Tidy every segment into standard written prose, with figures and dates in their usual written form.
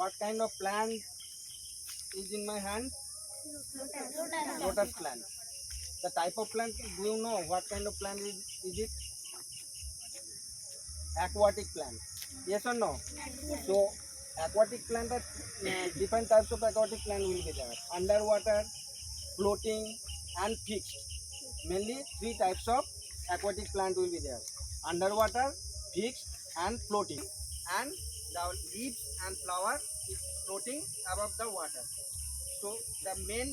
what kind of plant is in my hand? Lotus plant. The type of plant, do you know what kind of plant is it? Aquatic plant. Yes or no? So aquatic plant are different types of aquatic plant will be there. Underwater, floating and fixed. Mainly three types of aquatic plant will be there. Underwater, fixed and floating. And the leaves and flower is floating above the water. So the main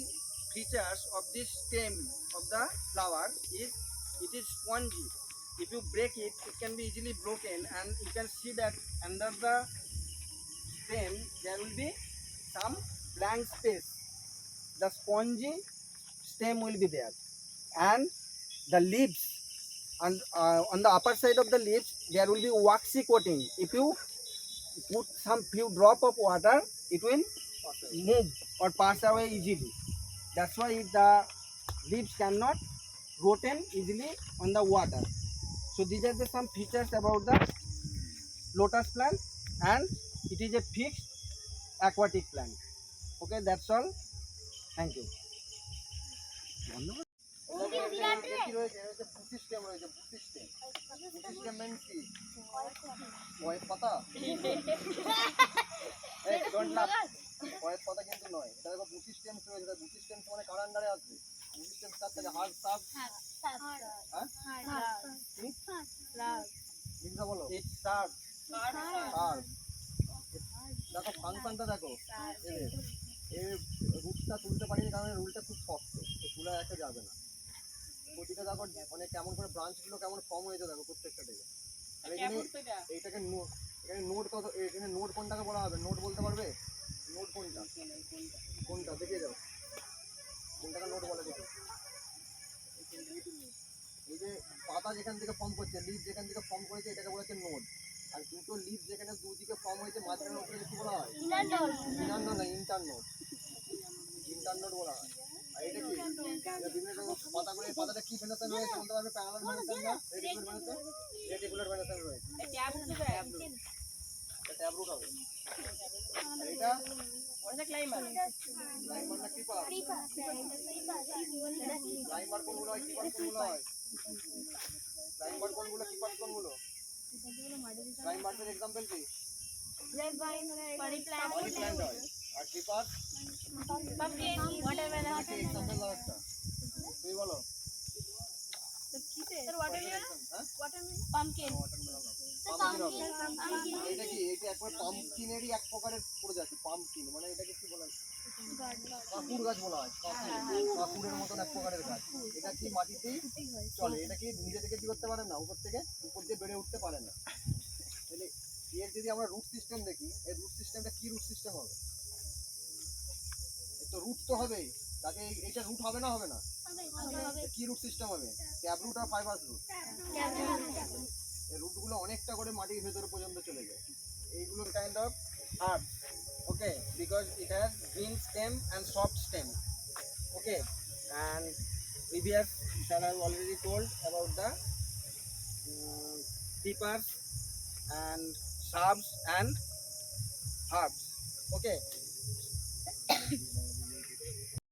features of this stem of the flower is it is spongy. If you break it, it can be easily broken, and you can see that under the stem there will be some blank space. The spongy stem will be there, and the leaves on the upper side of the leaves there will be waxy coating. If you put some few drop of water, it will move or pass away easily. That's why the leaves cannot rotten easily on the water. So these are the some features about the lotus plant, and it is a fixed aquatic plant. Okay, that's all. Thank you. Don't laugh. কয়েক কথা কিন্তু নয়, এটা দেখো বুসি stem রয়েছে। বুসি stem মানে কার আন্ডারে আসবে? বুসি স্টেম কার থেকে? হার্ড সাব লিখা বলো। ইট সাব হার্ড। দেখো ফাংশনটা দেখো, এই রুটটা তুলতে পারিনি কারণ রুটটা খুব শক্ত, তুলে একটা যাবে না। প্রতিটা দেখো মানে কেমন করে ব্রাঞ্চগুলো কেমন ফর্ম হয়েছে দেখো প্রত্যেকটা থেকে। আর এখানে এইটাকে এখানে নোট কত, এখানে নোট কোনটাকে বলা হবে? নোট বলতে পারবে? নোট কোনটা কোনটা দেখে যাও, কোনটাকে নোট বলে দেখো। এই যে পাতা যেখান থেকে ফর্ম করছে, লিভ যেখান থেকে ফর্ম করেছে, এটাকে বলা হচ্ছে নোট। আর দুটো লিভ যেখানে দুদিকে ফর্ম হয়েছে মাঝখানে উপরে কি বলা হয়? ইনার নোট না, ইন্টার নোট। ইন্টার নোট বলা হয়। আর এটা কি বিভিন্ন পাতাগুলো, পাতাটা কি ভেনাশন রয়েছে বলতে পারবে? প্যারালাল ভেনাশন না রেডিকুলার ভেনাশন? রেডিকুলার ভেনাশন রয়েছে। ট্যাব রুট হবে। আর এটা ক্লাইম্বার না ক্রিপার? ক্লাইম্বার কোনগুলো হয়, ক্রিপার কোনগুলো হয়? ক্লাইম্বার কোনগুলো, ক্রিপার কোনগুলো? ক্লাইম্বারের एग्जांपल কি? মানি প্ল্যান্ট হয়। আর ক্রিপার পাম্পকিন ওয়াটারমেলন। एग्जांपल দাও একটা, তুমি বলো। Sir watermelon. হ্যাঁ ওয়াটারমেলন পাম্পকিন। এটা কি? এটা একবার পাম্পকিনেরই এক প্রকারের প্রজাতি। পাম্পকিন মানে এটাকে কি বলা হয়? কাকুর গাছ বলা হয়। কাকুরের মতন এক প্রকারের গাছ। এটা কি মাটিতেই চলে, এটা কি নিজে থেকে কি করতে পারে না, উপর দিয়ে বেড়ে উঠতে পারে না। তাহলে এর যদি আমরা রুট সিস্টেম দেখি, এই রুট সিস্টেমটা কি রুট সিস্টেম হবে? তো রুট তো হবেই, তাকে এইটা রুট হবে না? হবে না? কি রুট সিস্টেম হবে? ট্যাব রুট আর ফাইবারস রুট? এই রুটগুলো অনেকটা করে মাটির ভেতরে পর্যন্ত চলে যায়। এইগুলো kind of hard, okay, because it has green stem and soft stem. Okay, and previous sir have already told about the creepers and shrubs and herbs. Okay,